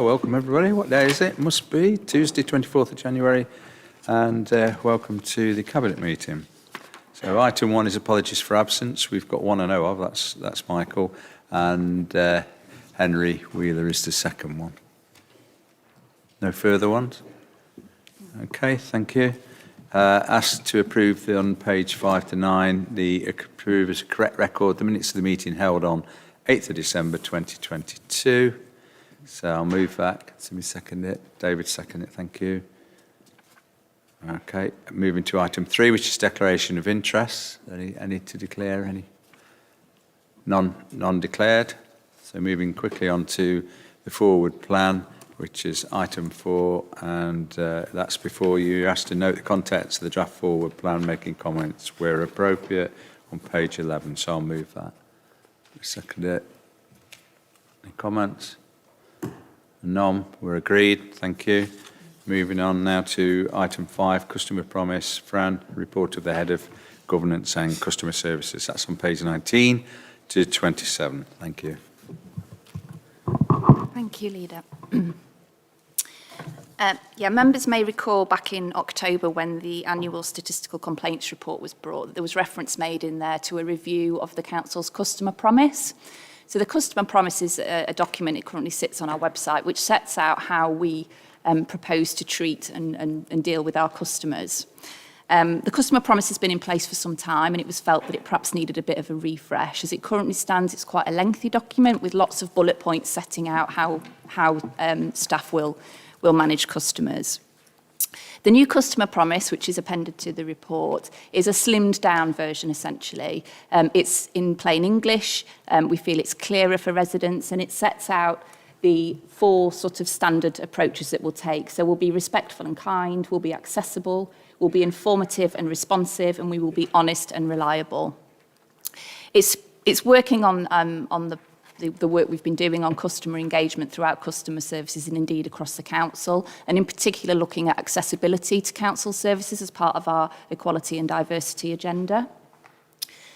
Welcome everybody. What day is it? Must be Tuesday, 24th of January, and welcome to the Cabinet meeting. So item 1 is apologies for absence. We've got one I know of, that's Michael, and Henry Wheeler is the second one. No further ones? Okay, thank you. Asked to approve on page 5 to 9, the approve as a correct record the minutes of the meeting held on 8th of December 2022. So I'll move that. Somebody second it. David second it. Thank you. Okay. Moving to item 3, which is declaration of interest. Any to declare? Any? None declared. So moving quickly on to the forward plan, which is item 4, and that's before you. Asked to note the contents of the draft forward plan, making comments where appropriate on page 11. So I'll move that. Second it. Any comments? None. We're agreed. Thank you. Moving on now to item 5, customer promise. Fran, report of the head of governance and customer services. That's on page 19 to 27. Thank you. Thank you, Leader. Members may recall back in October when the annual statistical complaints report was brought, there was reference made in there to a review of the council's customer promise. So the customer promise is a document, it currently sits on our website, which sets out how we propose to treat and deal with our customers. The customer promise has been in place for some time, and it was felt that it perhaps needed a bit of a refresh. As it currently stands, it's quite a lengthy document with lots of bullet points setting out how staff will manage customers. The new customer promise, which is appended to the report, is a slimmed down version essentially. It's in plain English, we feel it's clearer for residents, and it sets out the 4 sort of standard approaches that we'll take. So we'll be respectful and kind, we'll be accessible, we'll be informative and responsive, and we will be honest and reliable. It's working on the work we've been doing on customer engagement throughout customer services and indeed across the council, and in particular looking at accessibility to council services as part of our equality and diversity agenda.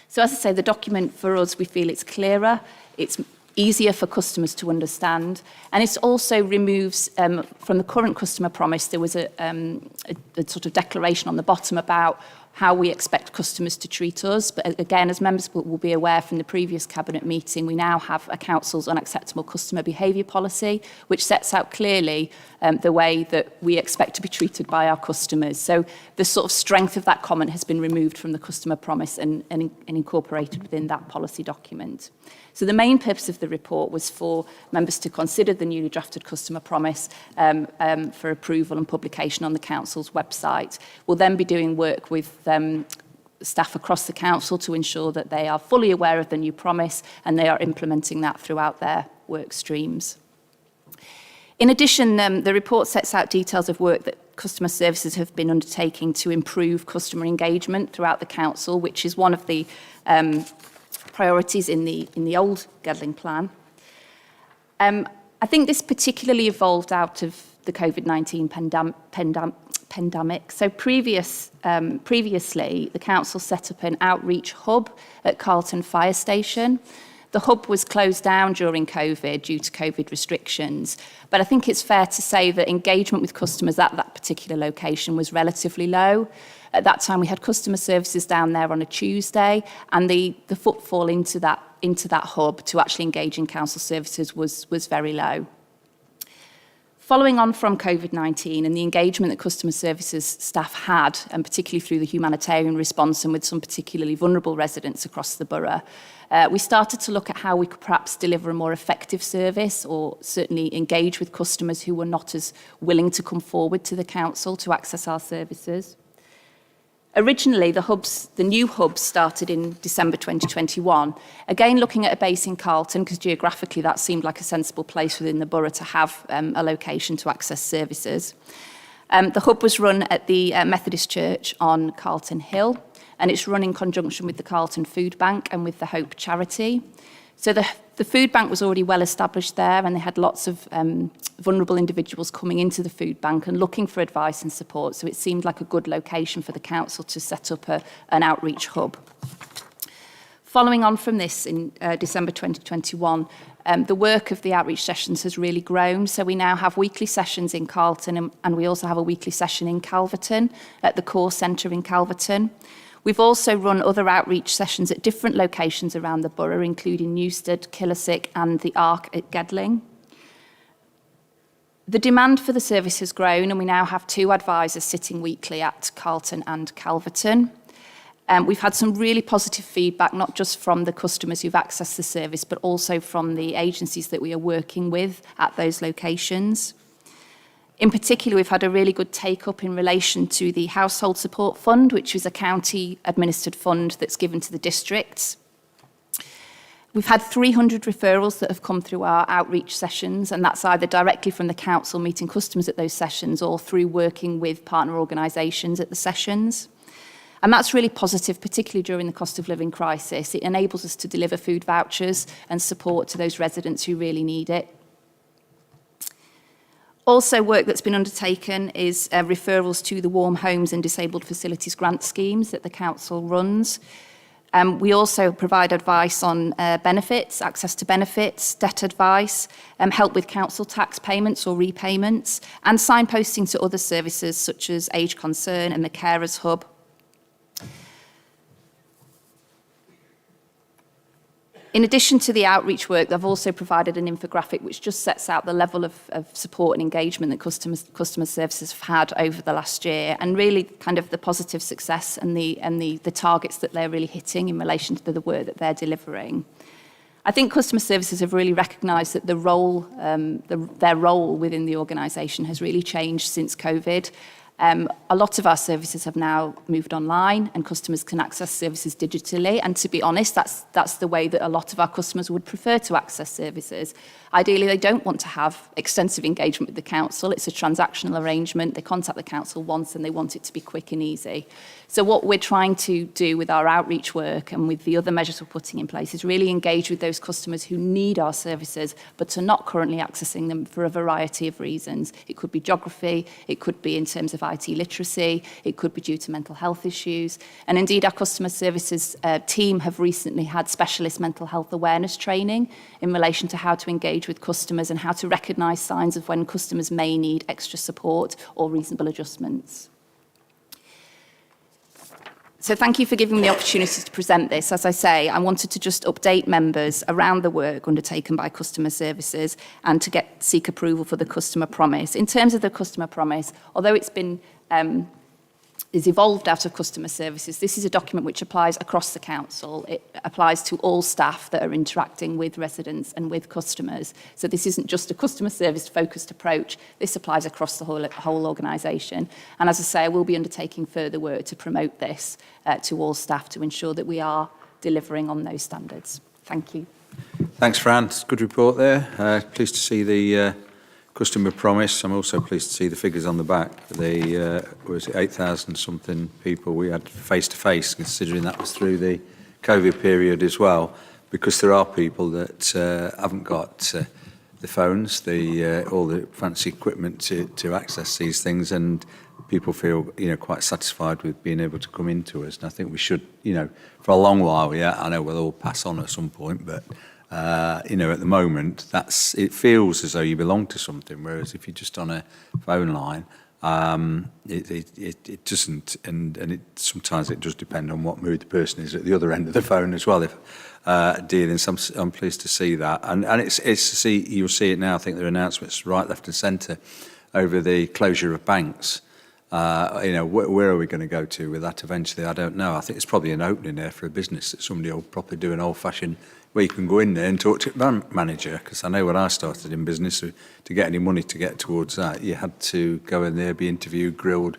So as I say, the document for us, we feel it's clearer, it's easier for customers to understand, and it also removes, from the current customer promise, there was a sort of declaration on the bottom about how we expect customers to treat us. But again, as members will be aware from the previous Cabinet meeting, we now have a council's unacceptable customer behaviour policy, which sets out clearly the way that we expect to be treated by our customers. So the sort of strength of that comment has been removed from the customer promise and incorporated within that policy document. So the main purpose of the report was for members to consider the newly drafted customer promise for approval and publication on the council's website. We'll then be doing work with staff across the council to ensure that they are fully aware of the new promise and they are implementing that throughout their work streams. In addition, the report sets out details of work that customer services have been undertaking to improve customer engagement throughout the council, which is one of the priorities in the old Gedling plan. I think this particularly evolved out of the COVID-19 pandemic. So previously, the council set up an outreach hub at Carlton Fire Station. The hub was closed down during COVID due to COVID restrictions, but I think it's fair to say that engagement with customers at that particular location was relatively low. At that time, we had customer services down there on a Tuesday, and the footfall into that hub to actually engage in council services was very low. Following on from COVID-19 and the engagement that customer services staff had, and particularly through the humanitarian response and with some particularly vulnerable residents across the borough, we started to look at how we could perhaps deliver a more effective service or certainly engage with customers who were not as willing to come forward to the council to access our services. Originally, the new hubs started in December 2021, again looking at a base in Carlton, because geographically that seemed like a sensible place within the borough to have a location to access services. The hub was run at the Methodist Church on Carlton Hill, and it's run in conjunction with the Carlton Food Bank and with the Hope Charity. So the food bank was already well established there, and they had lots of vulnerable individuals coming into the food bank and looking for advice and support. So it seemed like a good location for the council to set up an outreach hub. Following on from this, in December 2021, the work of the outreach sessions has really grown. So we now have weekly sessions in Carlton and we also have a weekly session in Calverton at the Core Centre in Calverton. We've also run other outreach sessions at different locations around the borough, including Newstead, Killarsick and the Arc at Gedling. The demand for the service has grown and we now have 2 advisors sitting weekly at Carlton and Calverton. We've had some really positive feedback, not just from the customers who've accessed the service, but also from the agencies that we are working with at those locations. In particular, we've had a really good take-up in relation to the Household Support Fund, which is a county-administered fund that's given to the districts. We've had 300 referrals that have come through our outreach sessions, and that's either directly from the council meeting customers at those sessions or through working with partner organisations at the sessions. And that's really positive, particularly during the cost of living crisis. It enables us to deliver food vouchers and support to those residents who really need it. Also, work that's been undertaken is referrals to the Warm Homes and Disabled Facilities grant schemes that the council runs. We also provide advice on benefits, access to benefits, debt advice, help with council tax payments or repayments, and signposting to other services such as Age Concern and the Carers Hub. In addition to the outreach work, they've also provided an infographic which just sets out the level of support and engagement that customer services have had over the last year, and really kind of the positive success and the targets that they're really hitting in relation to the work that they're delivering. I think customer services have really recognised that their role within the organisation has really changed since COVID. A lot of our services have now moved online and customers can access services digitally, and to be honest, that's the way that a lot of our customers would prefer to access services. Ideally, they don't want to have extensive engagement with the council. It's a transactional arrangement. They contact the council once and they want it to be quick and easy. So what we're trying to do with our outreach work and with the other measures we're putting in place is really engage with those customers who need our services but are not currently accessing them for a variety of reasons. It could be geography, it could be in terms of IT literacy, it could be due to mental health issues. And indeed, our customer services team have recently had specialist mental health awareness training in relation to how to engage with customers and how to recognise signs of when customers may need extra support or reasonable adjustments. So thank you for giving me the opportunity to present this. As I say, I wanted to just update members around the work undertaken by customer services and to seek approval for the customer promise. In terms of the customer promise, although it's been is evolved out of customer services, this is a document which applies across the council. It applies to all staff that are interacting with residents and with customers. So this isn't just a customer service focused approach. This applies across the whole organisation. And as I say, I will be undertaking further work to promote this to all staff to ensure that we are delivering on those standards. Thank you. Thanks, Fran. Good report there. Pleased to see the customer promise. I'm also pleased to see the figures on the back. The was it 8,000 something people we had face-to-face, considering that was through the COVID period as well, because there are people that haven't got the phones, all the fancy equipment to access these things, and people feel quite satisfied with being able to come into us. And I think we should, for a long while, I know we'll all pass on at some point, but at the moment, it feels as though you belong to something, whereas if you're just on a phone line, it doesn't, and sometimes it does depend on what mood the person is at the other end of the phone as well. If dealing, so I'm pleased to see that, and it's to see, you'll see it now. I think there are announcements right, left, and centre over the closure of banks. Where are we going to go to with that eventually? I don't know. I think it's probably an opening there for a business that somebody will probably do an old-fashioned where you can go in there and talk to a manager, because I know when I started in business, to get any money to get towards that, you had to go in there, be interviewed, grilled,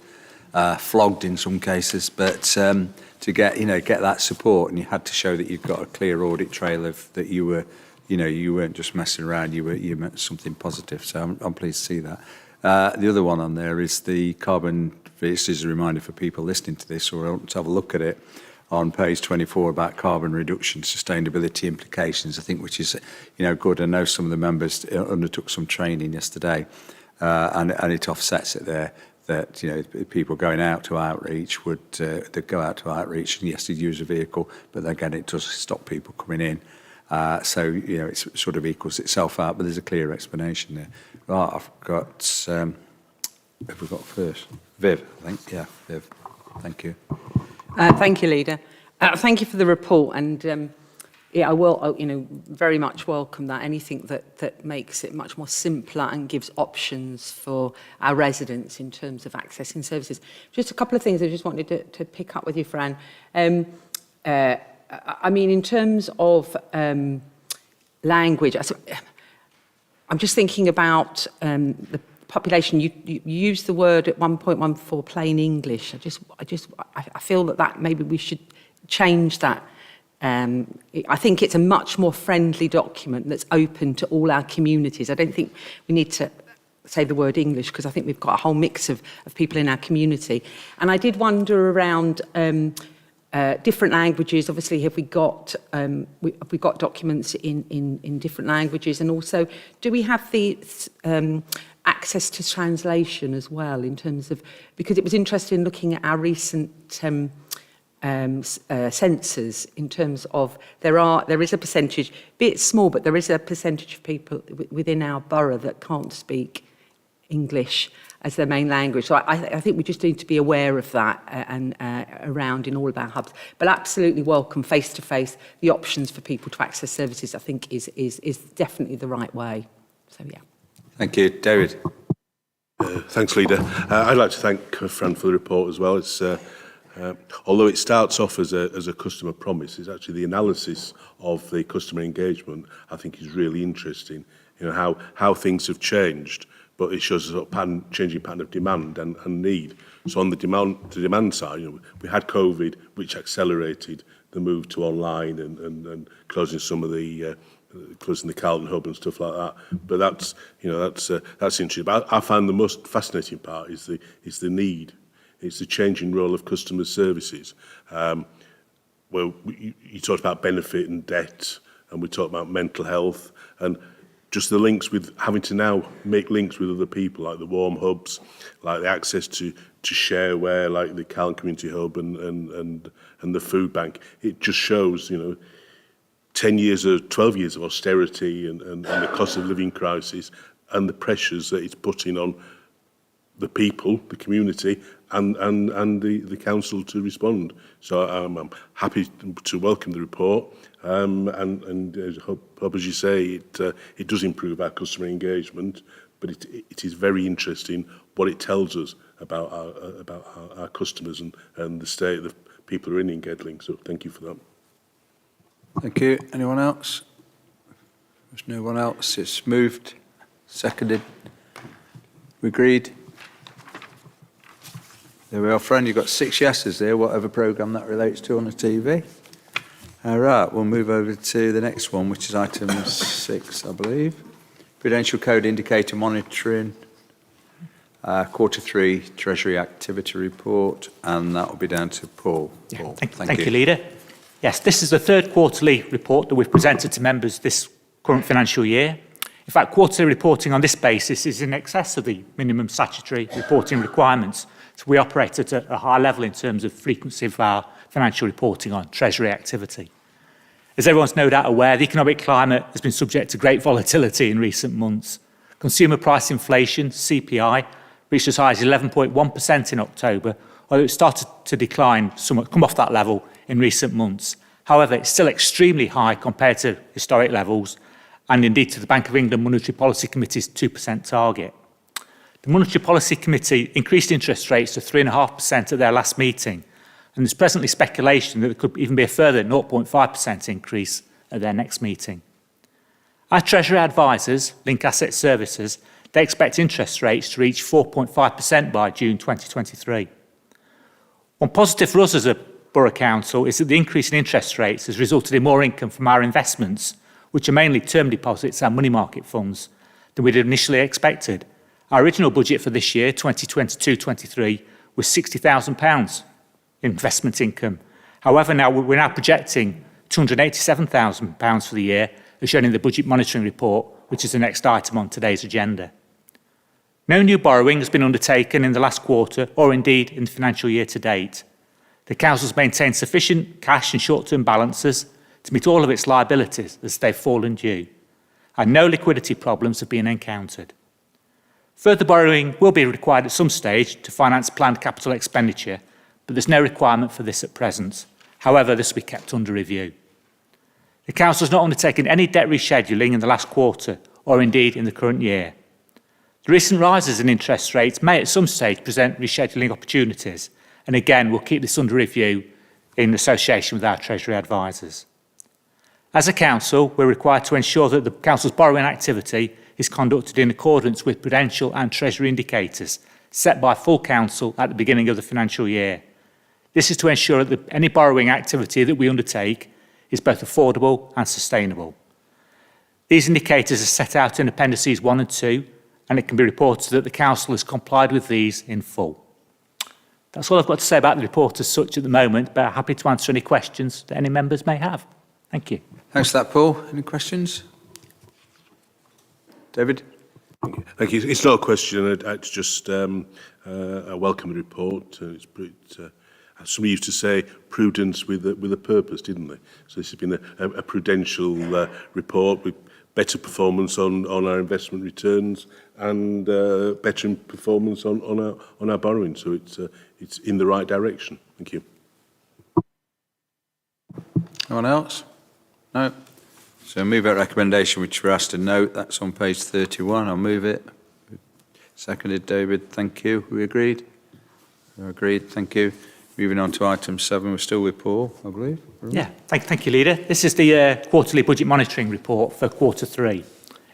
flogged in some cases, but to get that support, and you had to show that you've got a clear audit trail of that you were, you weren't just messing around, you meant something positive. So I'm pleased to see that. The other one on there is the carbon. This is a reminder for people listening to this or to have a look at it on page 24 about carbon reduction, sustainability implications, I think, which is good. I know some of the members undertook some training yesterday, and it offsets it there. That people going out to outreach would they go out to outreach, and yes, they'd use a vehicle, but again, it does stop people coming in. So, it sort of equals itself out, but there's a clear explanation there. Right, I've got, have we got first? Viv, I think. Yeah, Viv. Thank you. Thank you, Leader. Thank you for the report, and I will, very much welcome that. Anything that makes it much more simpler and gives options for our residents in terms of accessing services. Just a couple of things I just wanted to pick up with you, Fran. In terms of language, I'm just thinking about the population. You used the word at 1.14 plain English. I feel that maybe we should change that. I think it's a much more friendly document that's open to all our communities. I don't think we need to say the word English, because I think we've got a whole mix of people in our community. And I did wonder around different languages. Obviously, have we got documents in different languages? And also, do we have the access to translation as well, in terms of, because it was interesting looking at our recent census, in terms of there is a percentage, be it small, but there is a percentage of people within our borough that can't speak English as their main language. So I think we just need to be aware of that and around in all of our hubs. But absolutely welcome face-to-face. The options for people to access services, I think, is definitely the right way. So, yeah. Thank you. David. Thanks, Leader. I'd like to thank Fran for the report as well. It's although it starts off as a customer promise, it's actually the analysis of the customer engagement I think is really interesting. How things have changed, but it shows a changing pattern of demand and need. So on the demand side, we had COVID, which accelerated the move to online and closing some of the closing the Carlton hub and stuff like that. But that's interesting. But I find the most fascinating part is the need. It's the changing role of customer services. Well, you talked about benefit and debt, and we talked about mental health, and just the links with having to now make links with other people, like the warm hubs, like the access to shareware, like the Carlton Community Hub and the food bank. It just shows, 10 years or 12 years of austerity and the cost of living crisis and the pressures that it's putting on the people, the community, and the council to respond. So I'm happy to welcome the report, and hope, as you say, it does improve our customer engagement, but it is very interesting what it tells us about our customers and the state the people are in Gedling. So thank you for that. Thank you. Anyone else? There's no one else. It's moved, seconded. We agreed. There we are, Fran. You've got 6 yeses there, whatever programme that relates to on the TV. All right, we'll move over to the next one, which is item 6, I believe. Prudential Code Indicator Monitoring, Q3 Treasury Activity Report, and that will be down to Paul. Yeah. Paul. Thank you, Leader. Yes, this is the third quarterly report that we've presented to members this current financial year. In fact, quarterly reporting on this basis is in excess of the minimum statutory reporting requirements. So we operate at a high level in terms of frequency of our financial reporting on Treasury activity. As everyone's no doubt aware, the economic climate has been subject to great volatility in recent months. Consumer price inflation, CPI, reached as high as 11.1% in October, although it started to decline somewhat, come off that level in recent months. However, it's still extremely high compared to historic levels and indeed to the Bank of England Monetary Policy Committee's 2% target. The Monetary Policy Committee increased interest rates to 3.5% at their last meeting, and there's presently speculation that there could even be a further 0.5% increase at their next meeting. Our Treasury advisors, Link Asset Services, they expect interest rates to reach 4.5% by June 2023. One positive for us as a Borough Council is that the increase in interest rates has resulted in more income from our investments, which are mainly term deposits and money market funds, than we'd initially expected. Our original budget for this year, 2022-23, was £60,000 in investment income. However, we're now projecting £287,000 for the year, as shown in the Budget Monitoring Report, which is the next item on today's agenda. No new borrowing has been undertaken in the last quarter, or indeed in the financial year to date. The Council's maintained sufficient cash and short-term balances to meet all of its liabilities as they've fallen due, and no liquidity problems have been encountered. Further borrowing will be required at some stage to finance planned capital expenditure, but there's no requirement for this at present. However, this will be kept under review. The Council has not undertaken any debt rescheduling in the last quarter, or indeed in the current year. The recent rises in interest rates may at some stage present rescheduling opportunities, and again, we'll keep this under review in association with our Treasury advisors. As a Council, we're required to ensure that the Council's borrowing activity is conducted in accordance with prudential and Treasury indicators set by full Council at the beginning of the financial year. This is to ensure that any borrowing activity that we undertake is both affordable and sustainable. These indicators are set out in Appendices 1 and 2, and it can be reported that the Council has complied with these in full. That's all I've got to say about the report as such at the moment, but I'm happy to answer any questions that any members may have. Thank you. Thanks for that, Paul. Any questions? David? Thank you. It's not a question. It's just I welcome the report. Somebody used to say prudence with a purpose, didn't they? So this has been a prudential report with better performance on our investment returns and better performance on our borrowing. So it's in the right direction. Thank you. Anyone else? No? So move that recommendation, which we're asked to note. That's on page 31. I'll move it. Seconded, David. Thank you. We agreed? We're agreed. Thank you. Moving on to item 7. We're still with Paul, I believe. Yeah, thank you, Leader. This is the quarterly budget monitoring report for quarter 3. In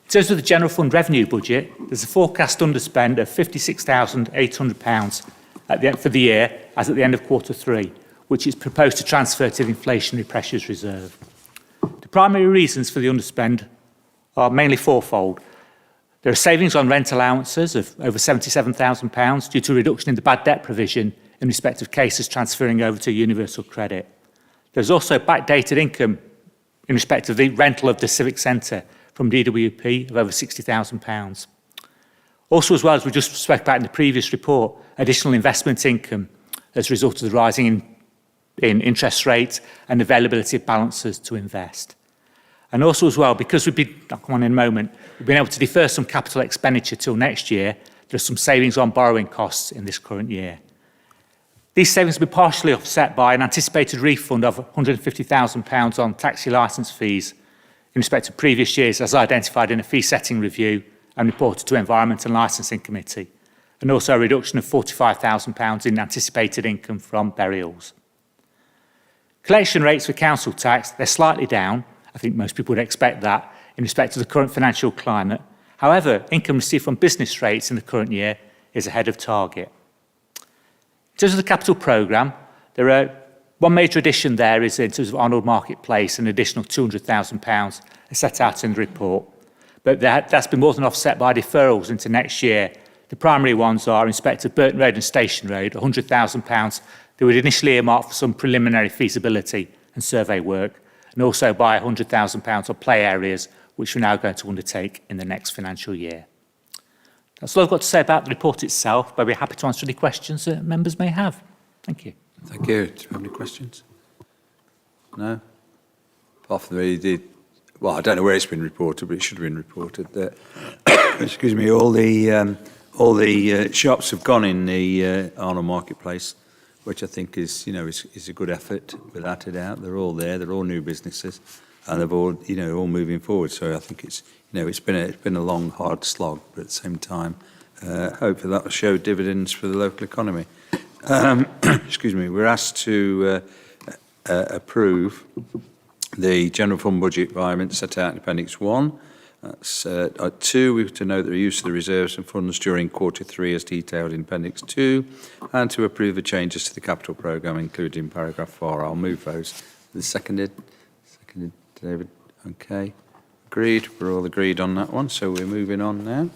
terms of the general fund revenue budget, there's a forecast underspend of £56,800 for the year as at the end of quarter 3, which is proposed to transfer to the inflationary pressures reserve. The primary reasons for the underspend are mainly fourfold. There are savings on rent allowances of over £77,000 due to a reduction in the bad debt provision in respect of cases transferring over to universal credit. There's also backdated income in respect of the rental of the Civic Centre from DWP of over £60,000. Also, as well as we just spoke about in the previous report, additional investment income as a result of the rising in interest rates and availability of balances to invest. And also as well, because I'll come on in a moment, we've been able to defer some capital expenditure till next year. There's some savings on borrowing costs in this current year. These savings will be partially offset by an anticipated refund of £150,000 on taxi licence fees in respect to previous years, as identified in a fee setting review and reported to Environment and Licensing Committee, and also a reduction of £45,000 in anticipated income from burials. Collection rates for council tax, they're slightly down. I think most people would expect that in respect to the current financial climate. However, income received from business rates in the current year is ahead of target. In terms of the capital programme, there are one major addition there is in terms of Arnold Marketplace, an additional £200,000 set out in the report. But that's been more than offset by deferrals into next year. The primary ones are in respect of Burton Road and Station Road, £100,000 that were initially earmarked for some preliminary feasibility and survey work, and also by £100,000 on play areas, which we're now going to undertake in the next financial year. That's all I've got to say about the report itself, but we're happy to answer any questions that members may have. Thank you. Thank you. Do you have any questions? No? Apart from well, I don't know where it's been reported, but it should have been reported that, excuse me, all the shops have gone in the Arnold Marketplace, which I think is a good effort, without a doubt. They're all there. They're all new businesses, and they've all, all moving forward. So I think it's been a long, hard slog, but at the same time, hopefully that will show dividends for the local economy. Excuse me. We're asked to approve the general fund budget environment set out in Appendix 1. That's 2, we have to note the use of the reserves and funds during quarter 3 as detailed in Appendix 2, and to approve the changes to the capital programme included in paragraph 4. I'll move those. Seconded, David. Okay. Agreed. We're all agreed on that one, so we're moving on now.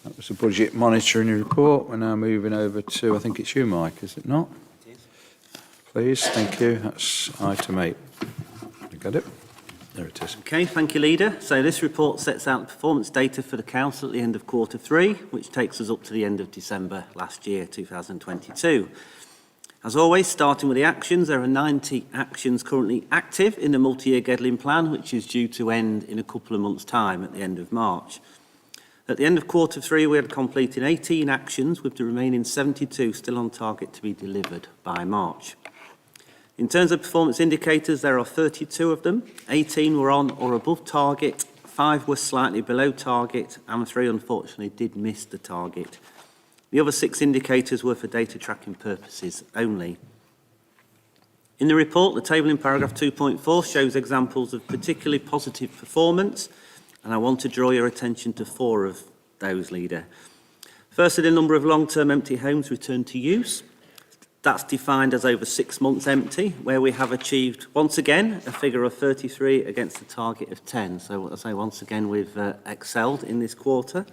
That was the budget monitoring report. We're now moving over to, I think it's you, Mike, is it not? It is. Please, thank you. That's item 8. You got it? There it is. Okay, thank you, Leader. So this report sets out the performance data for the Council at the end of quarter 3, which takes us up to the end of December last year, 2022. As always, starting with the actions, there are 90 actions currently active in the multi-year Gedling plan, which is due to end in a couple of months' time at the end of March. At the end of quarter 3, we had completed 18 actions, with the remaining 72 still on target to be delivered by March. In terms of performance indicators, there are 32 of them. 18 were on or above target, 5 were slightly below target, and 3 unfortunately did miss the target. The other 6 indicators were for data tracking purposes only. In the report, the table in paragraph 2.4 shows examples of particularly positive performance, and I want to draw your attention to 4 of those, Leader. Firstly, the number of long-term empty homes returned to use. That's defined as over 6 months empty, where we have achieved, once again, a figure of 33 against a target of 10. So, as I say, once again, we've excelled in this quarter.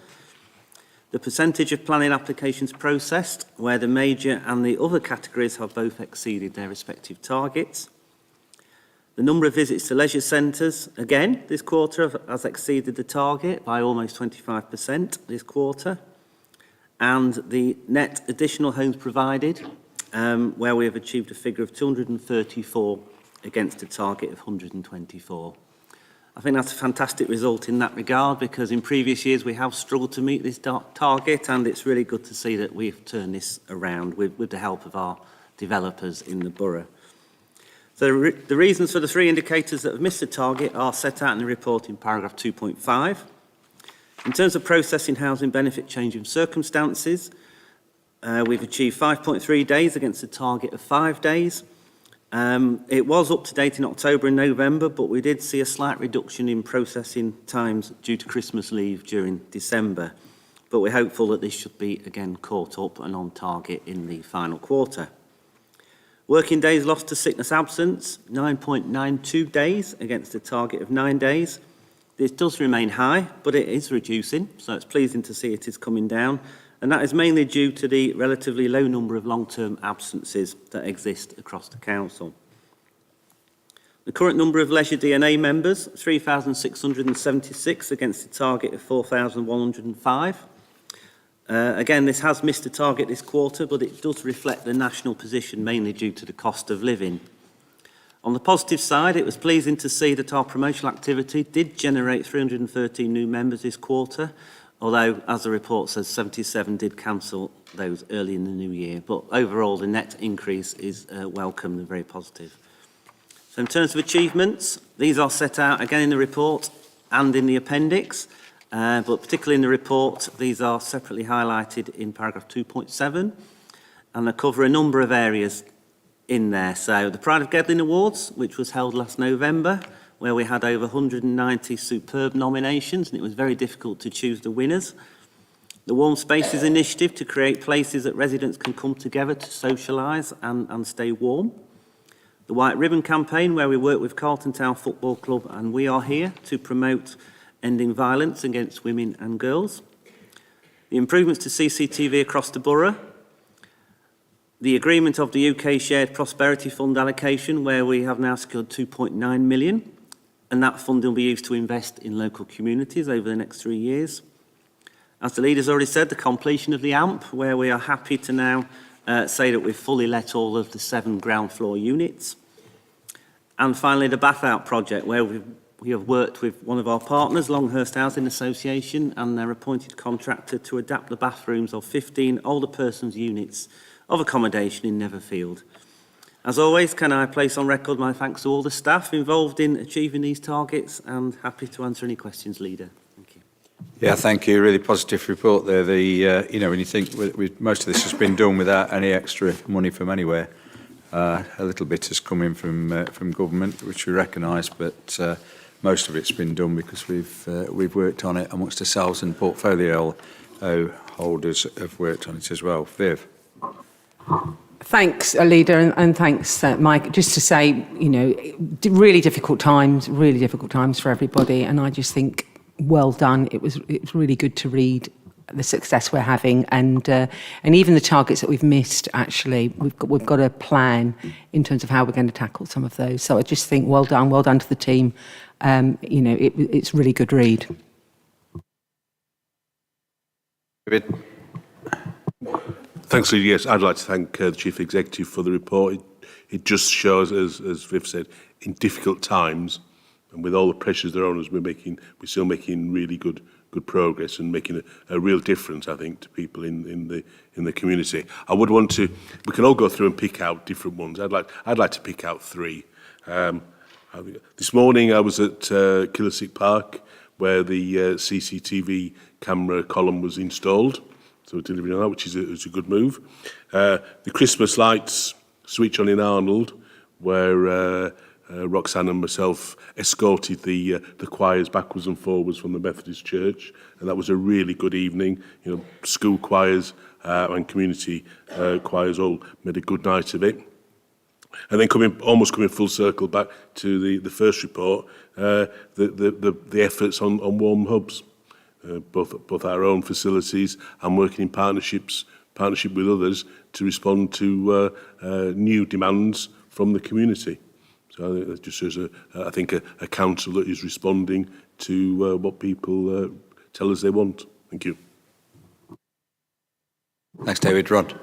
The percentage of planning applications processed, where the major and the other categories have both exceeded their respective targets. The number of visits to leisure centres, again, this quarter has exceeded the target by almost 25% this quarter. And the net additional homes provided, where we have achieved a figure of 234 against a target of 124. I think that's a fantastic result in that regard, because in previous years we have struggled to meet this target, and it's really good to see that we've turned this around with the help of our developers in the borough. So the reasons for the 3 indicators that have missed the target are set out in the report in paragraph 2.5. In terms of processing housing benefit change in circumstances, we've achieved 5.3 days against a target of 5 days. It was up to date in October and November, but we did see a slight reduction in processing times due to Christmas leave during December. But we're hopeful that this should be again caught up and on target in the final quarter. Working days lost to sickness absence, 9.92 days against a target of 9 days. This does remain high, but it is reducing, so it's pleasing to see it is coming down. And that is mainly due to the relatively low number of long-term absences that exist across the council. The current number of leisure DNA members, 3,676 against a target of 4,105. Again, this has missed the target this quarter, but it does reflect the national position, mainly due to the cost of living. On the positive side, it was pleasing to see that our promotional activity did generate 313 new members this quarter, although, as the report says, 77 did cancel those early in the new year. But overall, the net increase is welcome and very positive. So in terms of achievements, these are set out again in the report and in the appendix, but particularly in the report, these are separately highlighted in paragraph 2.7, and they cover a number of areas in there. So the Pride of Gedling Awards, which was held last November, where we had over 190 superb nominations, and it was very difficult to choose the winners. The Warm Spaces initiative to create places that residents can come together to socialise and stay warm. The White Ribbon campaign, where we work with Carlton Town Football Club and We Are Here to promote ending violence against women and girls. The improvements to CCTV across the borough. The agreement of the UK Shared Prosperity Fund allocation, where we have now secured 2.9 million, and that fund will be used to invest in local communities over the next 3 years. As the leader's already said, the completion of the AMP, where we are happy to now say that we've fully let all of the 7 ground floor units. And finally, the Bath Out project, where we have worked with one of our partners, Longhurst Housing Association, and their appointed contractor to adapt the bathrooms of 15 older persons' units of accommodation in Netherfield. As always, can I place on record my thanks to all the staff involved in achieving these targets, and happy to answer any questions, Leader. Thank you. Yeah, thank you. Really positive report there. You know, when you think most of this has been done without any extra money from anywhere, a little bit has come in from government, which we recognise, but most of it's been done because we've worked on it amongst ourselves, and portfolio holders have worked on it as well. Viv. Thanks, Leader, and thanks, Mike. Just to say, you know, really difficult times for everybody, and I just think, well done. It was really good to read the success we're having, and even the targets that we've missed. Actually, we've got a plan in terms of how we're going to tackle some of those. So I just think, well done to the team. You know, it's really good read. Thanks, Lee. Yes, I'd like to thank the Chief Executive for the report. It just shows, as Viv said, in difficult times, and with all the pressures that are on us, we're still making really good progress and making a real difference, I think, to people in the community. I would want to. We can all go through and pick out different ones. I'd like to pick out three. This morning I was at Killersick Park, where the CCTV camera column was installed. So we're delivering on that, which is a good move. The Christmas lights switch on in Arnold, where Roxanne and myself escorted the choirs backwards and forwards from the Methodist Church, and that was a really good evening. You know, school choirs and community choirs all made a good night of it. And then almost coming full circle back to the first report, the efforts on warm hubs, both our own facilities and working in partnership with others to respond to new demands from the community. So it just shows, I think, a council that is responding to what people tell us they want. Thank you. Thanks, David. Rod.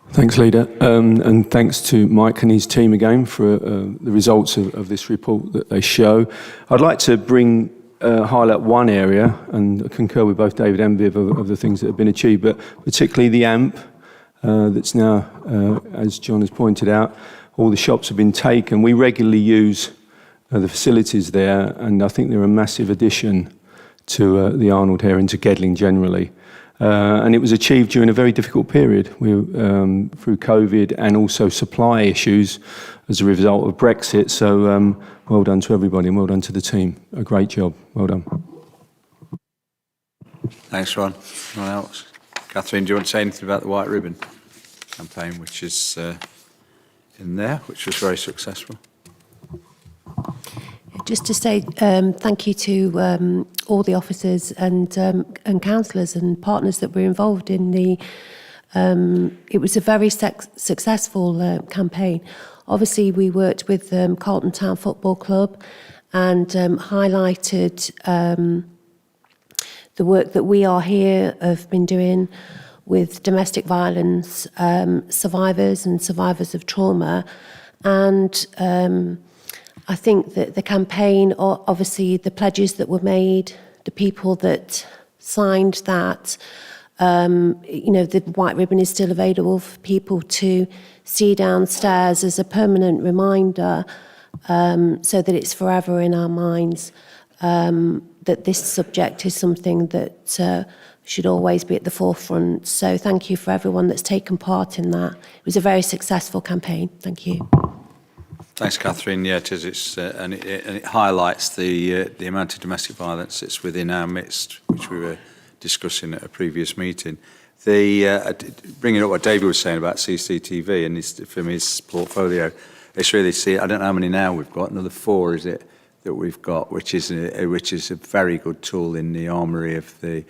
Thanks, Leader. And thanks to Mike and his team again for the results of this report that they show. I'd like to highlight one area, and I concur with both David and Viv of the things that have been achieved, but particularly the AMP that's now, as John has pointed out, all the shops have been taken. We regularly use the facilities there, and I think they're a massive addition to the Arnold here and to Gedling generally. And it was achieved during a very difficult period through COVID and also supply issues as a result of Brexit. So well done to everybody and well done to the team. A great job. Well done. Thanks, Ron. Anyone else? Catherine, do you want to say anything about the White Ribbon campaign, which is in there, which was very successful? Just to say thank you to all the officers and councillors and partners that were involved in the. It was a very successful campaign. Obviously, we worked with Carlton Town Football Club and highlighted the work that we are here have been doing with domestic violence survivors and survivors of trauma, and I think that the campaign, obviously the pledges that were made, the people that signed that, the White Ribbon is still available for people to see downstairs as a permanent reminder, so that it's forever in our minds, that this subject is something that should always be at the forefront. So thank you for everyone that's taken part in that. It was a very successful campaign. Thank you. Thanks, Catherine. Yeah, it is. And it highlights the amount of domestic violence that's within our midst, which we were discussing at a previous meeting. Bringing up what David was saying about CCTV and from his portfolio, it's really I don't know how many now we've got. Another 4, is it, that we've got, which is a very good tool in the armoury of the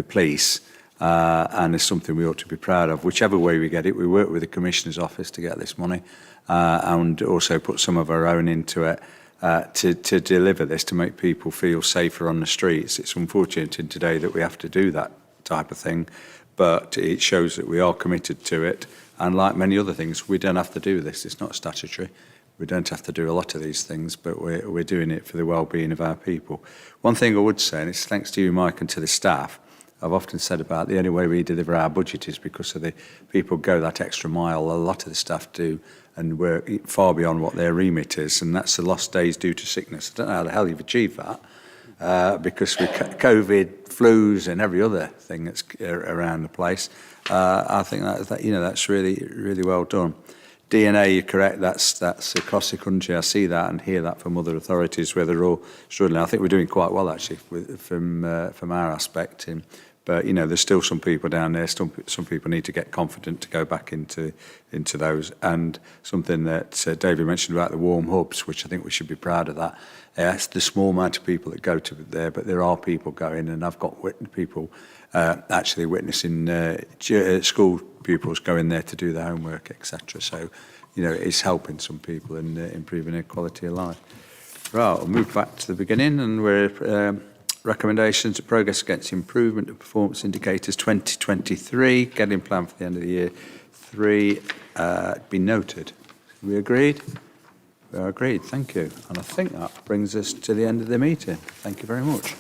police. And it's something we ought to be proud of. Whichever way we get it, we work with the Commissioner's Office to get this money. And also put some of our own into it to deliver this, to make people feel safer on the streets. It's unfortunate in today that we have to do that type of thing, but it shows that we are committed to it. And like many other things, we don't have to do this. It's not statutory. We don't have to do a lot of these things, but we're doing it for the well-being of our people. One thing I would say, and it's thanks to you, Mike, and to the staff, I've often said about the only way we deliver our budget is because of the people go that extra mile. A lot of the staff do and work far beyond what their remit is, and that's the lost days due to sickness. I don't know how the hell you've achieved that, because with COVID, flus, and every other thing that's around the place, I think that's really, really well done. DNA, you're correct. That's across the country. I see that and hear that from other authorities where they're all struggling. I think we're doing quite well actually from our aspect. But there's still some people down there. Some people need to get confident to go back into those. And something that David mentioned about the warm hubs, which I think we should be proud of that. It's the small amount of people that go to there, but there are people going, and I've got people actually witnessing school pupils going there to do their homework, etc. So, it's helping some people and improving their quality of life. Right, we'll move back to the beginning, and we're recommendations of progress against improvement of performance indicators 2023, Gedling plan for the end of the year 3, be noted. We agreed? We are agreed, thank you. And I think that brings us to the end of the meeting. Thank you very much.